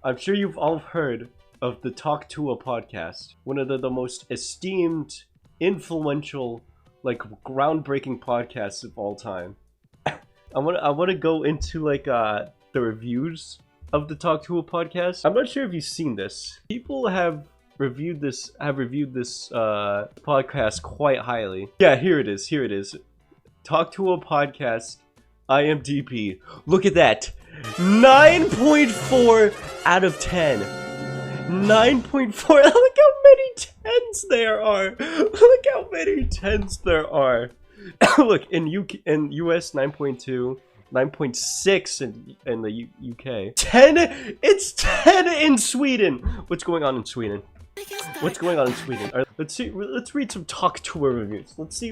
I'm sure you've all heard of the Talk Tuah Podcast, one of the most esteemed, influential, like groundbreaking podcasts of all time. I want to go into like the reviews of the Talk Tuah Podcast. I'm not sure if you've seen this. People have reviewed this podcast quite highly. Yeah, here it is. Talk Tuah Podcast, IMDB. Look at that. 9.4 out of 10. 9.4. Look how many tens there are. Look how many tens there are. Look, in US 9.2, 9.6 in the UK. 10. It's 10 in Sweden. What's going on in Sweden? What's going on in Sweden? Right, let's read some Talk Tuah reviews. Let's see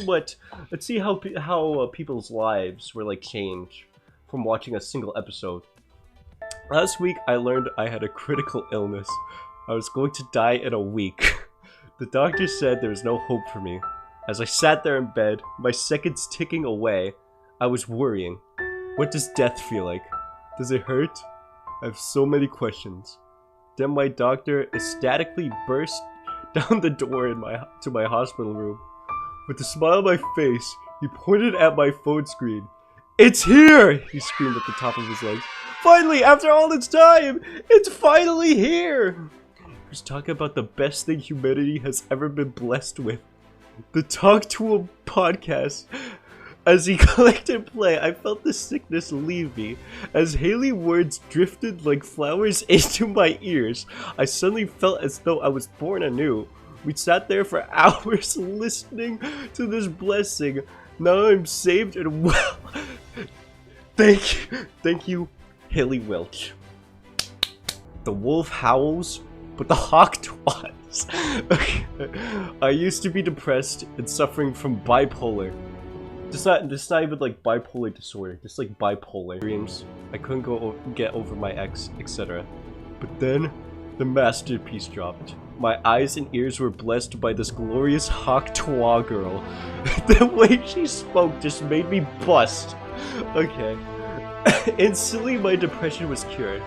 how people's lives were like changed from watching a single episode. Last week I learned I had a critical illness. I was going to die in a week. The doctor said there was no hope for me. As I sat there in bed, my seconds ticking away, I was worrying. What does death feel like? Does it hurt? I have so many questions. Then my doctor ecstatically burst down the door to my hospital room. With a smile on my face, he pointed at my phone screen. "It's here!" he screamed at the top of his lungs. "Finally, after all this time, it's finally here!" He was talking about the best thing humanity has ever been blessed with. The Talk Tuah Podcast. As he clicked and play, I felt the sickness leave me. As Hailey's words drifted like flowers into my ears, I suddenly felt as though I was born anew. We sat there for hours listening to this blessing. Now I'm saved and well. Thank you, Hailey Welch. The wolf howls, but the hawk twas. Okay. I used to be depressed and suffering from bipolar. It's not even like bipolar disorder, just like bipolar dreams. I couldn't get over my ex, etc. But then, the masterpiece dropped. My eyes and ears were blessed by this glorious Talk Tuah girl. The way she spoke just made me bust. Okay. Instantly, my depression was cured.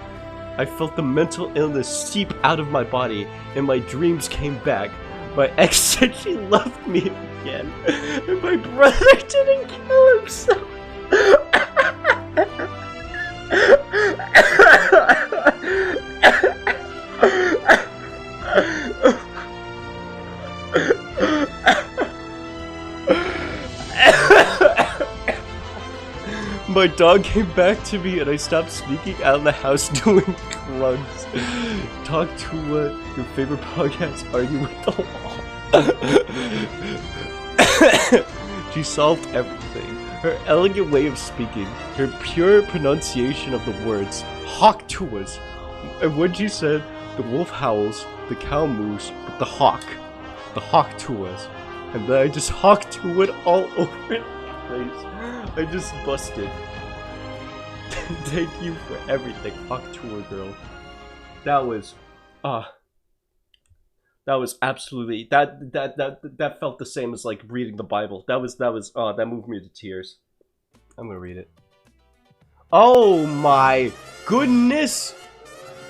I felt the mental illness seep out of my body, and my dreams came back. My ex said she loved me again, and my brother didn't kill himself. My dog came back to me and I stopped sneaking out of the house doing drugs. Talk Tuah, your favorite podcast, argue with the wall. She solved everything. Her elegant way of speaking, her pure pronunciation of the words, Hawk Tuahs. And when she said, the wolf howls, the cow moves, but the Hawk Tuahs. And then I just Hawk Tuah'd all over the place. I just busted. Thank you for everything, Talk Tuah girl. That was absolutely that felt the same as like reading the Bible. That moved me to tears. I'm gonna read it. Oh my goodness!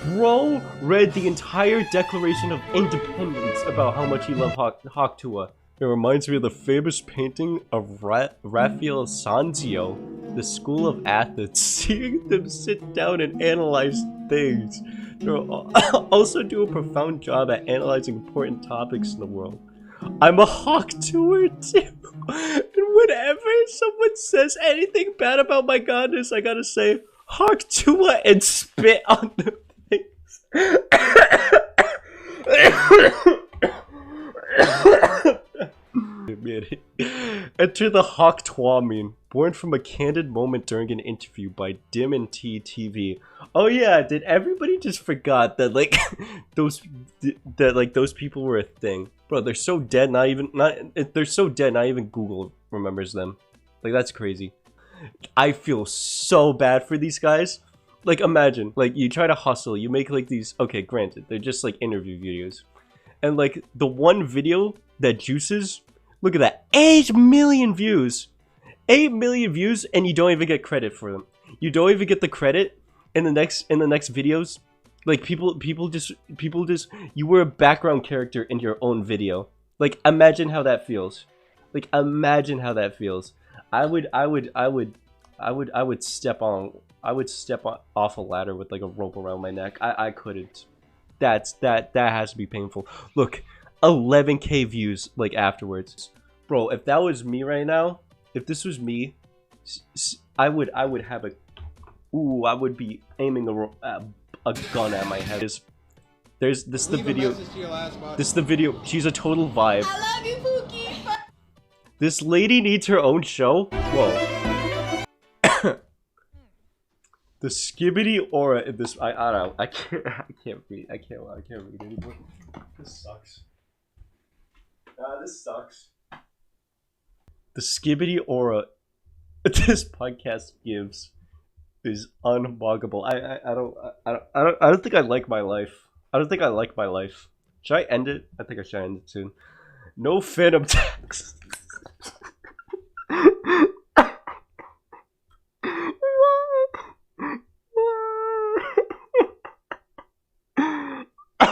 Bro read the entire Declaration of Independence about how much he loved Talk Tuah. It reminds me of the famous painting of Raphael Sanzio, the School of Athens. Seeing them sit down and analyze things. They also do a profound job at analyzing important topics in the world. I'm a Hawk Tuah too. And whenever someone says anything bad about my goddess, I gotta say, Hawk Tuah and spit on the things. Enter the Hawk Tuah meme, born from a candid moment during an interview by Dim and T TV. Oh yeah, did everybody just forgot that like those people were a thing? Bro, they're so dead. They're so dead. Not even Google remembers them. Like that's crazy. I feel so bad for these guys. Like imagine, like you try to hustle, you make like these. Okay, granted, they're just like interview videos, and like the one video that juices. Look at that, 8 million views. 8 million views, and you don't even get credit for them. You don't even get the credit in the next videos Like people just you were a background character in your own video. Like imagine how that feels. Like imagine how that feels. I would step off a ladder with like a rope around my neck. I couldn't. That has to be painful. Look, 11K views like afterwards. Bro, if that was me right now, if this was me, I would have a I would be aiming a gun at my head. This is the video. This is the video. She's a total vibe. I love you, Pookie. This lady needs her own show. Whoa. The skibbity aura in this. I don't know. I can't read. I can't read anymore. This sucks. This sucks. The skibbity aura this podcast gives is unbuggable. I don't think I like my life. I don't think I like my life. Should I end it? I think I should end it soon. No phantom tax.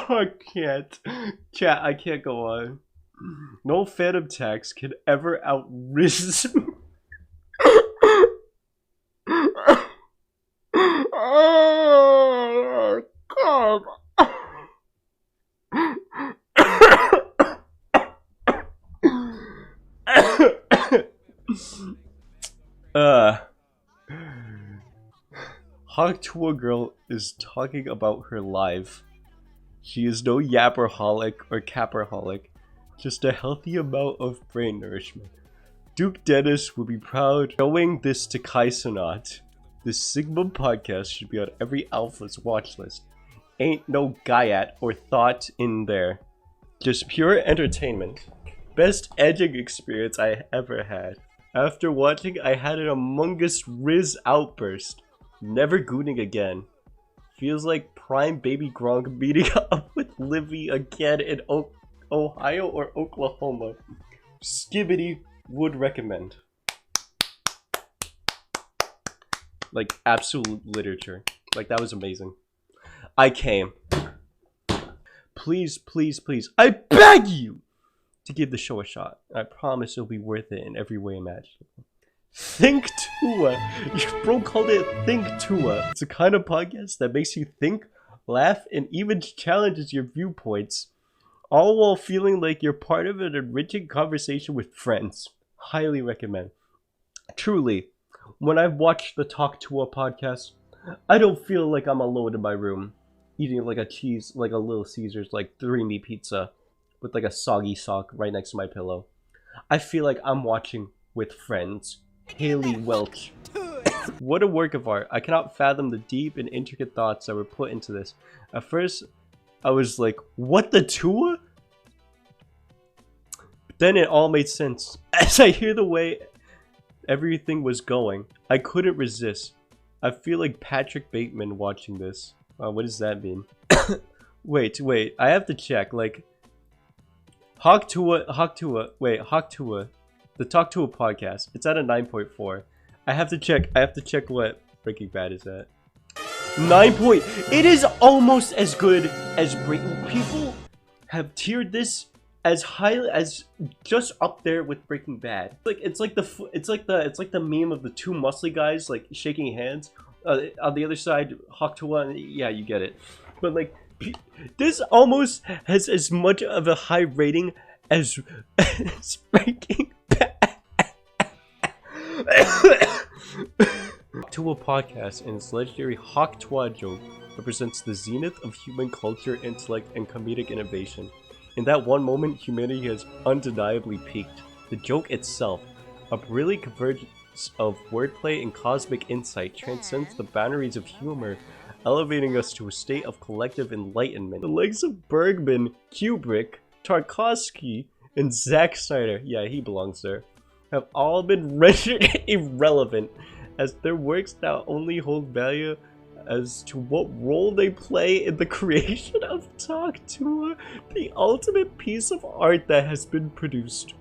I can't. Chat, I can't go on. No phantom tax can ever outriz me. Oh, God. Talk Tuah girl is talking about her life. She is no yapperholic or capperholic, just a healthy amount of brain nourishment. Duke Dennis will be proud showing this to Kaisenot. This Sigma podcast should be on every alpha's watch list. Ain't no Gaiat or thought in there. Just pure entertainment. Best edging experience I ever had. After watching, I had an Among Us Riz outburst. Never gooning again. Feels like prime baby Gronk meeting up with Livy again in Ohio or Oklahoma. Skibbity would recommend. Like absolute literature. Like that was amazing. I came. Please, please, please, I beg you to give the show a shot. I promise it'll be worth it in every way imaginable. Think Tuah. Bro called it Think Tuah. It's a kind of podcast that makes you think, laugh, and even challenges your viewpoints, all while feeling like you're part of an enriching conversation with friends. Highly recommend. Truly, when I've watched the Talk Tuah podcast, I don't feel like I'm alone in my room, eating like a Little Caesars, like 3-meat pizza with like a soggy sock right next to my pillow. I feel like I'm watching with friends. Hailey Welch. What a work of art. I cannot fathom the deep and intricate thoughts that were put into this. At first, I was like, what the Tuah? But then it all made sense. As I hear the way everything was going, I couldn't resist. I feel like Patrick Bateman watching this. What does that mean? wait, I have to check. Like, Talk Tuah, the Talk Tuah podcast. It's at a 9.4. I have to check what Breaking Bad is at. 9 point. It is almost as good as People have tiered this as high as just up there with Breaking Bad. Like it's like the meme of the two muscly guys like shaking hands. On the other side, Talk Tuah. Yeah, you get it. But like, this almost has as much of a high rating as Breaking Bad. Talk Tuah podcast and its legendary Talk Tuah joke represents the zenith of human culture, intellect, and comedic innovation. In that one moment, humanity has undeniably peaked. The joke itself, a brilliant convergence of wordplay and cosmic insight, transcends the boundaries of humor, elevating us to a state of collective enlightenment. The likes of Bergman, Kubrick, Tarkovsky, and Zack Snyder, yeah, he belongs there, have all been rendered irrelevant, as their works not only hold value as to what role they play in the creation of Talk Tuah, the ultimate piece of art that has been produced,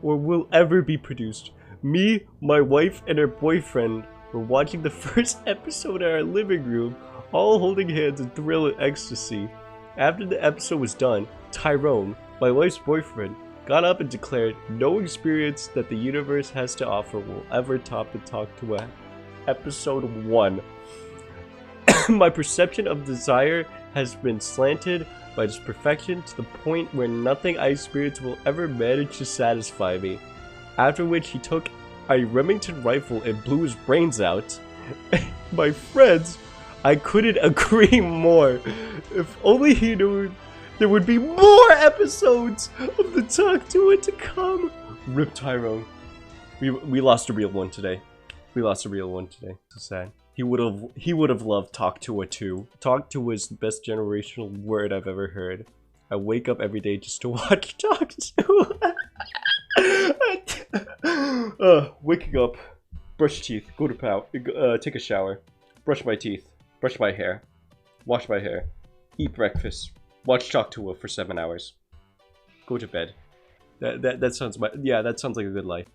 or will ever be produced. Me, my wife, and her boyfriend were watching the first episode in our living room, all holding hands in thrill and ecstasy. After the episode was done, Tyrone, my wife's boyfriend, got up and declared, "No experience that the universe has to offer will ever top the Talk Tuah episode 1. My perception of desire has been slanted by its perfection to the point where nothing I experience will ever manage to satisfy me." After which he took a Remington rifle and blew his brains out. My friends, I couldn't agree more. If only he knew there would be more episodes of the Talk Tuah to come. Rip Tyrone. We lost a real one today. So sad. He would have loved Talk Tuah too. Talk Tuah is the best generational word I've ever heard. I wake up every day just to watch Talk Tuah. Waking up, brush teeth, go to take a shower, brush my teeth, brush my hair, wash my hair, eat breakfast, watch Talk Tuah for 7 hours, go to bed. That sounds like a good life.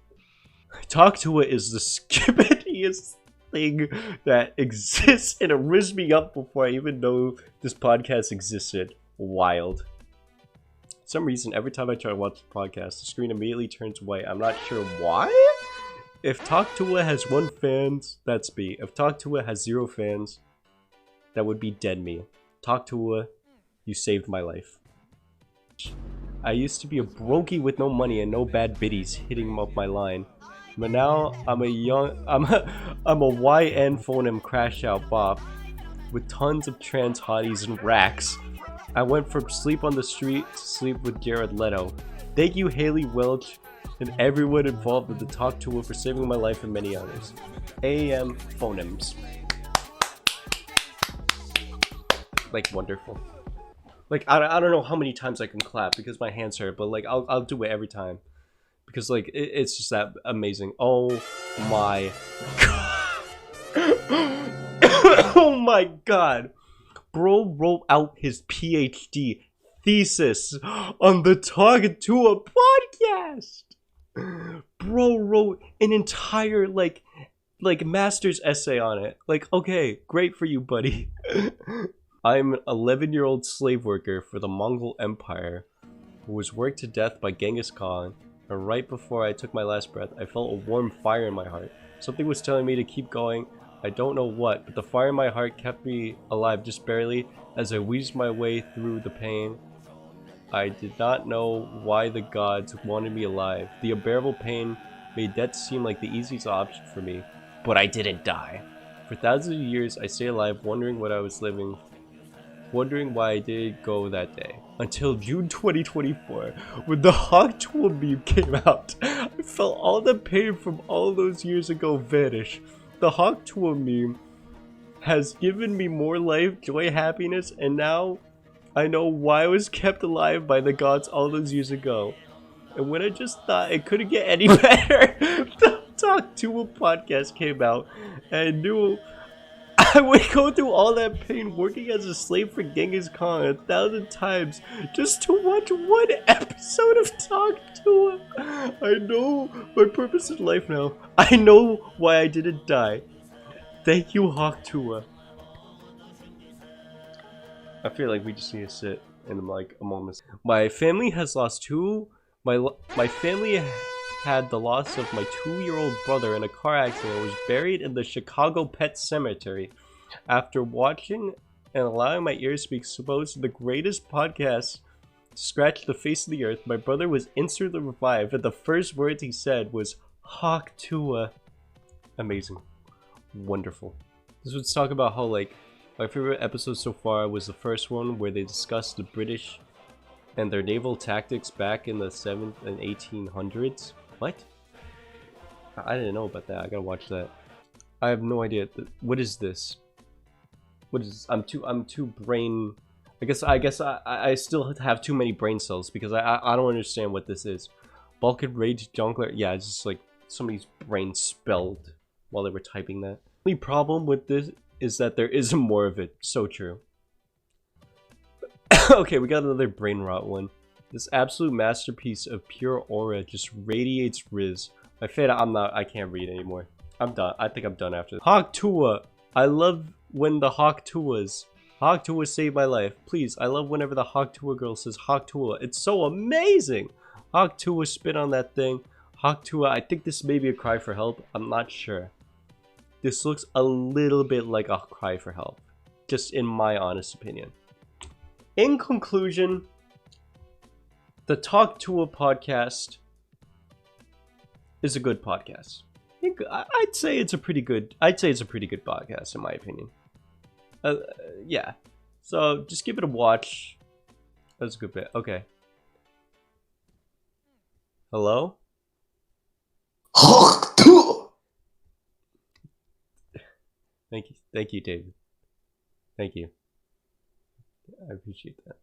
Talk Tuah is the skippiest thing that exists, and it rizzed me up before I even know this podcast existed. Wild. For some reason, every time I try to watch the podcast, the screen immediately turns white. I'm not sure why. If Talk Tuah has 1 fan, that's me. If Talk Tuah has 0 fans, that would be dead me. Talk Tuah, you saved my life. I used to be a brokey with no money and no bad biddies hitting up my line. But now I'm a YN phoneme crash out bop with tons of trans hotties and racks. I went from sleep on the street to sleep with Jared Leto. Thank you, Hailey Welch, and everyone involved with the Talk Tuah for saving my life and many others. AM phonemes. Like, wonderful. Like, I don't know how many times I can clap because my hands hurt, but like I'll do it every time. Because like it's just that amazing. Oh my god. Oh my god. Bro wrote out his PhD thesis on the Talk Tuah podcast. Bro wrote an entire like master's essay on it. Like, okay, great for you, buddy. I'm an 11-year-old slave worker for the Mongol Empire who was worked to death by Genghis Khan, and right before I took my last breath, I felt a warm fire in my heart. Something was telling me to keep going. I don't know what, but the fire in my heart kept me alive just barely as I wheezed my way through the pain. I did not know why the gods wanted me alive. The unbearable pain made death seem like the easiest option for me, but I didn't die. For thousands of years, I stayed alive, wondering what I was living, wondering why I didn't go that day. Until June 2024, when the Talk Tuah meme came out, I felt all the pain from all those years ago vanish. The Talk Tuah meme has given me more life, joy, happiness, and now I know why I was kept alive by the gods all those years ago. And when I just thought it couldn't get any better, the Talk Tuah podcast came out, and I knew I would go through all that pain working as a slave for Genghis Khan 1,000 times just to watch 1 episode of Talk Tuah. I know my purpose in life now. I know why I didn't die. Thank you, Talk Tuah. I feel like we just need to sit in like a moment. My family has lost my family had the loss of my 2-year-old brother in a car accident and was buried in the Chicago Pet Cemetery. After watching and allowing my ears to be exposed to the greatest podcast to scratch the face of the earth, my brother was instantly revived, and the first words he said was Talk Tuah. Amazing. Wonderful. This would talk about how like my favorite episode so far was the first one where they discussed the British and their naval tactics back in the 7th and 1800s. What? I didn't know about that. I gotta watch that. I have no idea. What is this? What is? I'm too brain. I guess I still have too many brain cells because I don't understand what this is. Balkan Rage Jungler. Yeah, it's just like somebody's brain spelled while they were typing that. The only problem with this is that there isn't more of it. So true. Okay, we got another brain rot one. This absolute masterpiece of pure aura just radiates Riz. My fate, I can't read anymore. I'm done. I think I'm done after this. Talk Tuah, I love when the Hawk Tuahs. Hawk Tuah saved my life. Please, I love whenever the Hawk Tuah girl says Hawk Tuah. It's so amazing. Hawk Tuah spit on that thing. Hawk Tuah, I think this may be a cry for help. I'm not sure. This looks a little bit like a cry for help. Just in my honest opinion. In conclusion, the Talk Tuah podcast is a good podcast. I'd say it's a pretty good podcast in my opinion. Yeah. So just give it a watch. That's a good bit. Okay. Hello? Thank you, David. Thank you. I appreciate that.